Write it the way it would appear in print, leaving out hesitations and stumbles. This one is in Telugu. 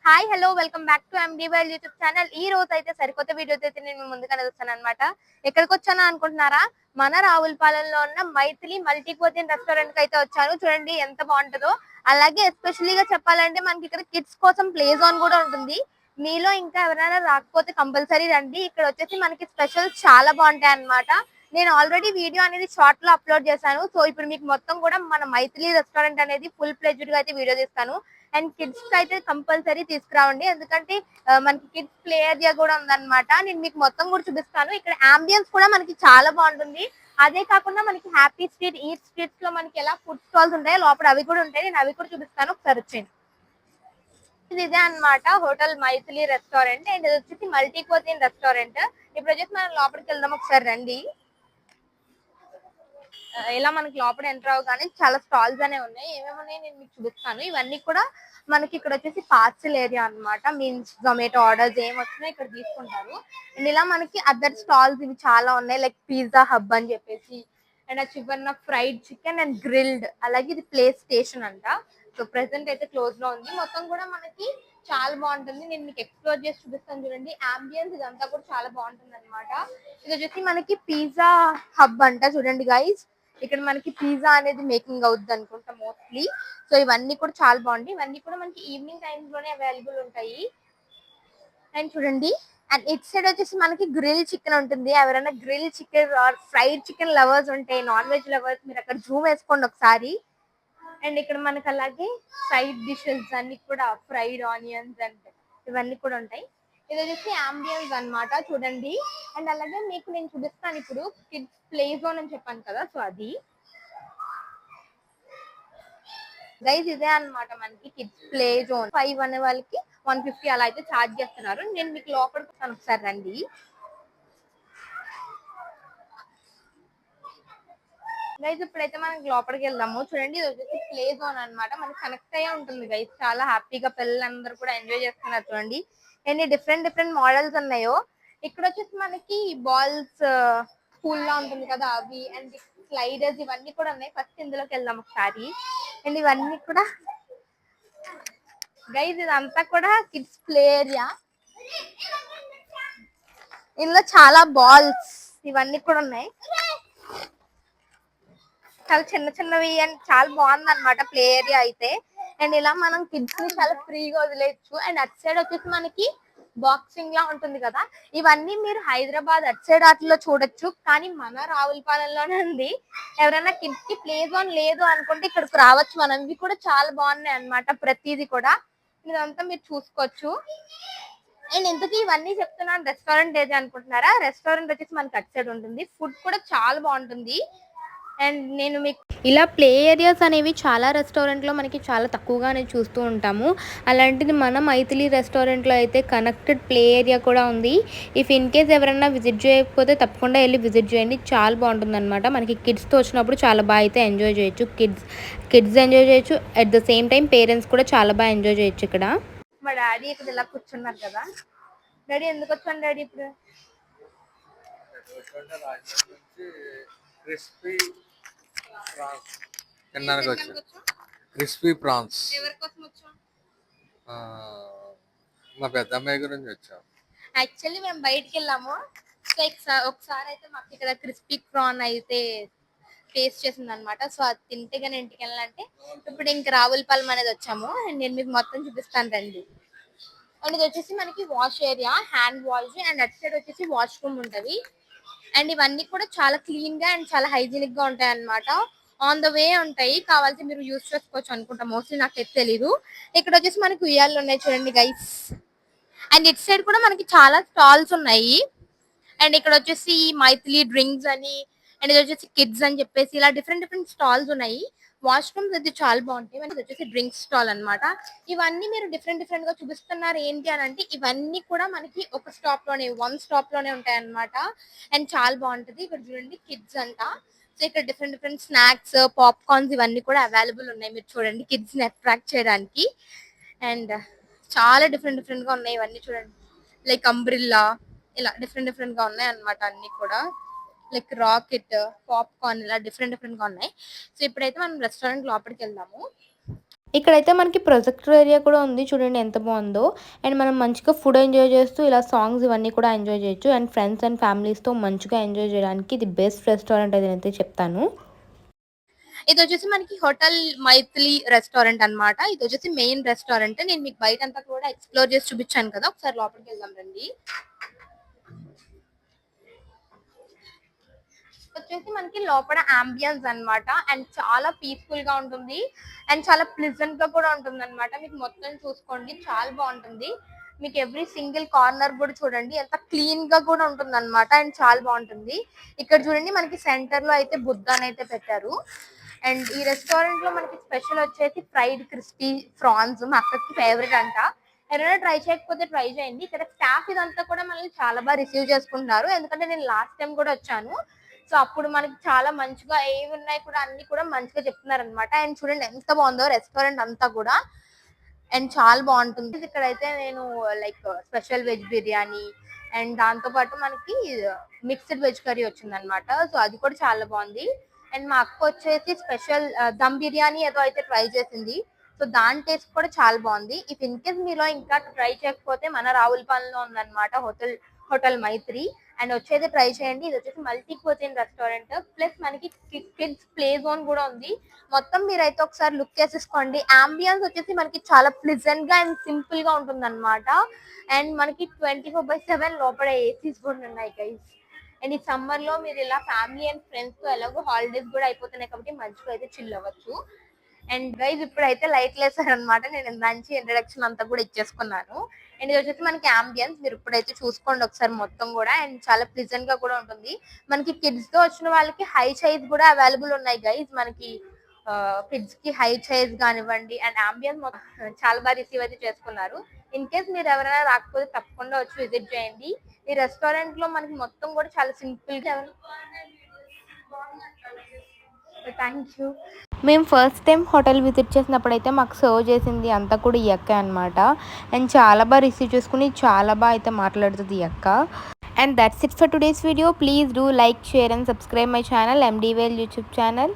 Hi hello welcome back to MD world YouTube channel. ఈ రోజు అయితే సరికొత్త వీడియోతో అయితే నేను ముందుగానే వస్తాను అనమాట. ఎక్కడికి వచ్చాను అనుకుంటున్నారా? మన రావులపాలెంలో ఉన్న మైథిలి మల్టీ క్వజిన్ రెస్టారెంట్ కి అయితే వచ్చాను. చూడండి ఎంత బాగుంటుందో. అలాగే ఎస్పెషల్లీగా చెప్పాలంటే మనకి ఇక్కడ కిడ్స్ కోసం ప్లే జోన్ కూడా ఉంటుంది. మీలో ఇంకా ఎవరైనా రాకపోతే కంపల్సరీ రండి. ఇక్కడ వచ్చేసి మనకి స్పెషల్ చాలా బాగుంటాయి అన్నమాట. నేను ఆల్రెడీ వీడియో అనేది షార్ట్ లో అప్లోడ్ చేశాను. సో ఇప్పుడు మీకు మొత్తం కూడా మన మైథిలి రెస్టారెంట్ అనేది ఫుల్ ప్లేజ్డ్ గా అయితే వీడియో చేస్తాను. అండ్ కిడ్స్ కి అయితే కంపల్సరీ తీసుకురావండి, ఎందుకంటే మనకి కిడ్స్ ప్లే ఏరియా కూడా ఉందన్నమాట. నేను మీకు మొత్తం కూడా చూపిస్తాను. ఇక్కడ అంబియన్స్ కూడా మనకి చాలా బాగుంటుంది. అదే కాకుండా మనకి హ్యాపీ స్ట్రీట్, ఈట్ స్ట్రీట్స్ లో మనకి ఎలా ఫుడ్ స్టాల్స్ ఉంటాయి, లోపల అవి కూడా ఉంటాయి. నేను అవి కూడా చూపిస్తాను, ఒకసారి వచ్చేయండి. ఇదే అన్నమాట హోటల్ మైథిలి రెస్టారెంట్. అండ్ ఇది వచ్చేసి మల్టీ క్వజిన్ రెస్టారెంట్. ఇప్పుడు వచ్చేసి మనం లోపలికి వెళ్దాం, ఒకసారి రండి. ఇలా మనకి లోపల ఎంటర్ అవగానే చాలా స్టాల్స్ అనేవి ఉన్నాయి. ఏమేమి ఉన్నాయి నేను మీకు చూపిస్తాను. ఇవన్నీ కూడా మనకి ఇక్కడ వచ్చేసి పార్సల్ ఏరియా అన్నమాట. మీన్స్ జొమాటో ఆర్డర్స్ ఏం వచ్చినా ఇక్కడ తీసుకుంటారు. అండ్ ఇలా మనకి అదర్ స్టాల్స్ ఇవి చాలా ఉన్నాయి, లైక్ పిజ్జా హబ్ అని చెప్పేసి. అండ్ ఆ చివరన ఫ్రైడ్ చికెన్ అండ్ గ్రిల్డ్. అలాగే ఇది ప్లే స్టేషన్ అంట. సో ప్రెసెంట్ అయితే క్లోజ్ లో ఉంది. మొత్తం కూడా మనకి చాలా బాగుంటుంది. నేను మీకు ఎక్స్ప్లోర్ చేసి చూపిస్తాను చూడండి. అంబియన్స్ ఇదంతా కూడా చాలా బాగుంటుంది అనమాట. ఇది వచ్చేసి మనకి పిజ్జా హబ్ అంట. చూడండి గైస్, ఇక్కడ మనకి పిజ్జా అనేది మేకింగ్ అవుద్ది అనుకుంటా మోస్ట్లీ. సో ఇవన్నీ కూడా చాలా బాగుంటాయి. ఇవన్నీ కూడా మనకి ఈవినింగ్ టైమ్స్ లోనే అవైలబుల్ ఉంటాయి. అండ్ చూడండి, అండ్ ఇట్ సైడ్ వచ్చేసి మనకి గ్రిల్ చికెన్ ఉంటుంది. ఎవరైనా grill chicken or fried chicken lovers ఉంటే, నాన్ వెజ్ లవర్స్, మీరు అక్కడ జూమ్ వేసుకోండి ఒకసారి. అండ్ ఇక్కడ మనకి అలాగే సైడ్ డిషెస్ అన్ని కూడా ఫ్రైడ్ ఆనియన్స్ అండ్ ఇవన్నీ కూడా ఉంటాయి. ఇది వచ్చేసి అంబియన్స్ అన్నమాట, చూడండి. అండ్ అలాగే మీకు నేను చూపిస్తాను ఇప్పుడు కిడ్స్ ప్లే జోన్ అని చెప్పాను కదా, సో అది గైజ్ ఇదే అన్నమాట మనకి కిడ్స్ ప్లే జోన్. 5 అనే వాళ్ళకి 150 అలా అయితే ఛార్జ్ చేస్తున్నారు. నేను మీకు లోపలికి వస్తాను, ఒకసారి రండి. గైజ్ ఇప్పుడైతే మనకి లోపలికి వెళ్దాము. చూడండి, ఇది వచ్చేసి ప్లే జోన్ అన్నమాట. మనకి కనెక్ట్ అయ్యే ఉంటుంది గైజ్. చాలా హ్యాపీగా పిల్లలందరూ కూడా ఎంజాయ్ చేస్తున్నారు. చూడండి ఎన్ని డిఫరెంట్ డిఫరెంట్ మోడల్స్ ఉన్నాయో. ఇక్కడ వచ్చేసి మనకి బాల్స్ పూల్ లా ఉంటుంది కదా అవి, అండ్ స్లైడర్స్ ఇవన్నీ కూడా ఉన్నాయి. ఫస్ట్ ఇందులోకి వెళ్దాం ఒకసారి. అండ్ ఇవన్నీ కూడా గైజ్ ఇదంతా కూడా కిడ్స్ ప్లే ఏరియా. ఇందులో చాలా బాల్స్ ఇవన్నీ కూడా ఉన్నాయి. చాలా చిన్న చిన్నవి అండ్ చాలా బాగుంది అనమాట ప్లే ఏరియా అయితే. అండ్ ఇలా మనం కిడ్స్ ని చాలా ఫ్రీగా వదిలేయచ్చు. అండ్ అటు సైడ్ వచ్చేసి మనకి బాక్సింగ్ లా ఉంటుంది కదా, ఇవన్నీ మీరు హైదరాబాద్ అటు సైడ్ వాటిలో చూడొచ్చు. కానీ మన రావులపాలెంలోనే ఉంది. ఎవరైనా కిడ్స్ కి ప్లే జోన్ లేదు అనుకుంటే ఇక్కడికి రావచ్చు మనం. ఇవి కూడా చాలా బాగున్నాయి అన్నమాట, ప్రతిదీ కూడా. ఇదంతా మీరు చూసుకోవచ్చు. అండ్ ఇంతకీ ఇవన్నీ చెప్తున్నాను రెస్టారెంట్ ఏది అనుకుంటున్నారా? రెస్టారెంట్ వచ్చేసి మనకి అటు సైడ్ ఉంటుంది. ఫుడ్ కూడా చాలా బాగుంటుంది. అండ్ నేను మీకు ఇలా ప్లే ఏరియాస్ అనేవి చాలా రెస్టారెంట్లో మనకి చాలా తక్కువగానే చూస్తూ ఉంటాము. అలాంటిది మన మైథిలి రెస్టారెంట్లో అయితే కనెక్టెడ్ ప్లే ఏరియా కూడా ఉంది. ఇఫ్ ఇన్ కేస్ ఎవరైనా విజిట్ చేయకపోతే తప్పకుండా వెళ్ళి విజిట్ చేయండి, చాలా బాగుంటుంది అనమాట. మనకి కిడ్స్తో వచ్చినప్పుడు చాలా బాగా అయితే ఎంజాయ్ చేయొచ్చు. కిడ్స్ ఎంజాయ్ చేయొచ్చు, at the same time parents కూడా చాలా బాగా ఎంజాయ్ చేయొచ్చు ఇక్కడ. మా డాడీ ఇక్కడ ఇలా కూర్చున్నారు కదా. డాడీ ఎందుకు వచ్చాను డాడీ ఇప్పుడు? క్రిస్పీ ప్రాన్స్ తినడానికి వచ్చాం. క్రిస్పీ ప్రాన్స్ ఎవరి కోసం వచ్చాం? మా పెద్దమ్మాయి గురించి వచ్చాం. యాక్చువల్లీ మేము బయటికి వెళ్ళాము. సో ఒకసారి అయితే మాకు ఇక్కడ క్రిస్పీ ప్రాన్ అయితే టేస్ట్ చేసింది అనమాట. సో అది తింటే కానీ ఇంటికి వెళ్ళాలంటే ఇప్పుడు ఇంక రావులపాలెం అనేది వచ్చాము. అండ్ నేను మీకు మొత్తం చూపిస్తాను రండి. అండ్ ఇది వచ్చేసి మనకి wash area, hand wash. And అటు సైడ్ వచ్చేసి వాష్రూమ్ ఉంటది. అండ్ ఇవన్నీ కూడా చాలా క్లీన్ గా అండ్ చాలా హైజీనిక్ గా ఉంటాయి అన్నమాట. ఆన్ ద వే ఉంటాయి, కావాల్సి మీరు యూజ్ చేసుకోవచ్చు అనుకుంటా. మోస్ట్లీ నాకైతే తెలీదు. ఇక్కడ వచ్చేసి మనకి ఉయ్యాలు ఉన్నాయి చూడండి గైస్. అండ్ ఇటు సైడ్ కూడా మనకి చాలా స్టాల్స్ ఉన్నాయి. అండ్ ఇక్కడ వచ్చేసి మైథిలి డ్రింక్స్ అని, అండ్ ఇది వచ్చేసి కిడ్స్ అని చెప్పేసి ఇలా డిఫరెంట్ డిఫరెంట్ స్టాల్స్ ఉన్నాయి. వాష్రూమ్స్ అయితే చాలా బాగుంటాయి. అండ్ ఇది వచ్చేసి డ్రింక్స్ స్టాల్ అన్నమాట. ఇవన్నీ మీరు డిఫరెంట్ డిఫరెంట్ గా చూపిస్తున్నారు ఏంటి అని అంటే, ఇవన్నీ కూడా మనకి ఒక స్టాప్ లోనే, వన్ స్టాప్ లోనే ఉంటాయి అన్నమాట. అండ్ చాలా బాగుంటది. ఇక్కడ చూడండి కిడ్స్ అంట. సో ఇక్కడ డిఫరెంట్ డిఫరెంట్ స్నాక్స్, పాప్కార్న్స్ ఇవన్నీ కూడా అవైలబుల్ ఉన్నాయి. మీరు చూడండి కిడ్స్ ని అట్రాక్ట్ చేయడానికి. అండ్ చాలా డిఫరెంట్ డిఫరెంట్ గా ఉన్నాయి ఇవన్నీ చూడండి. లైక్ అంబ్రిల్లా, ఇలా డిఫరెంట్ డిఫరెంట్ గా ఉన్నాయి అన్నమాట. అన్ని కూడా లైక్ రాకెట్, పాప్కార్న్ ఇలా డిఫరెంట్ డిఫరెంట్ గా ఉన్నాయి. సో ఇప్పుడైతే మనం రెస్టారెంట్ లోపలికి వెళ్దాము. ఇక్కడైతే మనకి ప్రొజెక్టర్ ఏరియా కూడా ఉంది, చూడండి ఎంత బాగుందో. అండ్ మనం మంచిగా ఫుడ్ ఎంజాయ్ చేస్తూ ఇలా సాంగ్స్ ఇవన్నీ కూడా ఎంజాయ్ చేయొచ్చు. అండ్ ఫ్రెండ్స్ అండ్ ఫ్యామిలీస్తో మంచిగా ఎంజాయ్ చేయడానికి ఇది బెస్ట్ రెస్టారెంట్ అని అయితే చెప్తాను. ఇది వచ్చేసి మనకి హోటల్ మైథిలి రెస్టారెంట్ అన్నమాట. ఇది వచ్చేసి మెయిన్ రెస్టారెంట్. నేను మీకు బయట అంతా కూడా ఎక్స్ప్లోర్ చేసి చూపించాను కదా, ఒకసారి లోపలికి వెళ్దాం రండి. వచ్చేసి మనకి లోపల అంబియన్స్ అన్నమాట. అండ్ చాలా పీస్ఫుల్ గా ఉంటుంది అండ్ చాలా ప్లెజెంట్ గా కూడా ఉంటుంది అనమాట. మీకు మొత్తం చూసుకోండి, చాలా బాగుంటుంది. మీకు ఎవ్రీ సింగిల్ కార్నర్ కూడా చూడండి ఎంత క్లీన్ గా కూడా ఉంటుంది అనమాట. అండ్ చాలా బాగుంటుంది. ఇక్కడ చూడండి మనకి సెంటర్ లో అయితే బుద్ధ అని అయితే పెట్టారు. అండ్ ఈ రెస్టారెంట్ లో మనకి స్పెషల్ వచ్చేసి ఫ్రైడ్ క్రిస్పీ ప్రాన్స్, మా అక్కకి ఫేవరెట్ అంట. ఎవరైనా ట్రై చేయకపోతే ట్రై చేయండి. ఇక్కడ స్టాఫ్ ఇదంతా కూడా మనల్ని చాలా బాగా రిసీవ్ చేసుకుంటున్నారు, ఎందుకంటే నేను లాస్ట్ టైం కూడా వచ్చాను. సో అప్పుడు మనకి చాలా మంచిగా ఏవి ఉన్నాయి కూడా అన్ని కూడా మంచిగా చెప్తున్నారు అనమాట. అండ్ చూడండి ఎంత బాగుందో రెస్టారెంట్ అంతా కూడా. అండ్ చాలా బాగుంటుంది. ఇక్కడైతే నేను like special veg biryani and దాంతో పాటు మనకి మిక్స్డ్ వెజ్ కర్రీ వచ్చింది అనమాట. సో అది కూడా చాలా బాగుంది. అండ్ మా అక్క వచ్చేసి స్పెషల్ దమ్ బిర్యానీ ఏదో అయితే ట్రై చేసింది. సో దాని టేస్ట్ కూడా చాలా బాగుంది. ఇఫ్ ఇన్ కేస్ మీలో ఇంకా ట్రై చేయకపోతే మన రావులపాలెంలో ఉందన్నమాట హోటల్ మైత్రి. అండ్ వచ్చేది ట్రై చేయండి. ఇది వచ్చేసి మల్టీ క్వజిన్ రెస్టారెంట్ ప్లస్ మనకి కిడ్స్ ప్లే జోన్ కూడా ఉంది. మొత్తం మీరైతే ఒకసారి లుక్ చేసేసుకోండి. అంబియన్స్ వచ్చేసి మనకి చాలా ప్లెజెంట్ గా అండ్ సింపుల్ గా ఉంటుంది అనమాట. అండ్ మనకి 24/7 లోపల ఏసీస్ కూడా ఉన్నాయి గైస్. అండ్ ఈ సమ్మర్ లో మీరు ఇలా ఫ్యామిలీ అండ్ ఫ్రెండ్స్ తో ఎలాగో హాలిడేస్ కూడా అయిపోతున్నాయి కాబట్టి మంచిగా అయితే చిల్ అవ్వచ్చు. అండ్ గైజ్ ఇప్పుడైతే లైట్లు వేసారనమాట. నేను మంచి ఇంట్రడక్షన్ అంతా కూడా ఇచ్చేసుకున్నాను. అండ్ ఇది వచ్చేసి మనకి అంబియన్స్ మీరు ఇప్పుడైతే చూసుకోండి ఒకసారి మొత్తం కూడా. అండ్ చాలా ప్లెజెంట్ గా కూడా ఉంటుంది. మనకి కిడ్స్ తో వచ్చిన వాళ్ళకి హై చైర్స్ కూడా అవైలబుల్ ఉన్నాయి గైజ్. మనకి కిడ్స్ కి హై చైర్స్ కానివ్వండి. అండ్ అంబియన్స్ చాలా బాగా రిసీవ్ అయితే చేసుకున్నారు. ఇన్ కేస్ మీరు ఎవరైనా రాకపోతే తప్పకుండా వచ్చి విజిట్ చేయండి. ఈ రెస్టారెంట్ లో మనకి మొత్తం కూడా చాలా సింపుల్ గా. Thank you. మేము ఫస్ట్ టైం హోటల్ విజిట్ చేసినప్పుడు అయితే మాకు సర్వ్ చేసింది అంతా కూడా ఈ అక్క అనమాట. అండ్ చాలా బాగా రిసీవ్ చేసుకుని చాలా బాగా అయితే మాట్లాడుతుంది ఈ అక్క. And that's it for today's video. Please do like, share and subscribe my channel MDVL YouTube channel.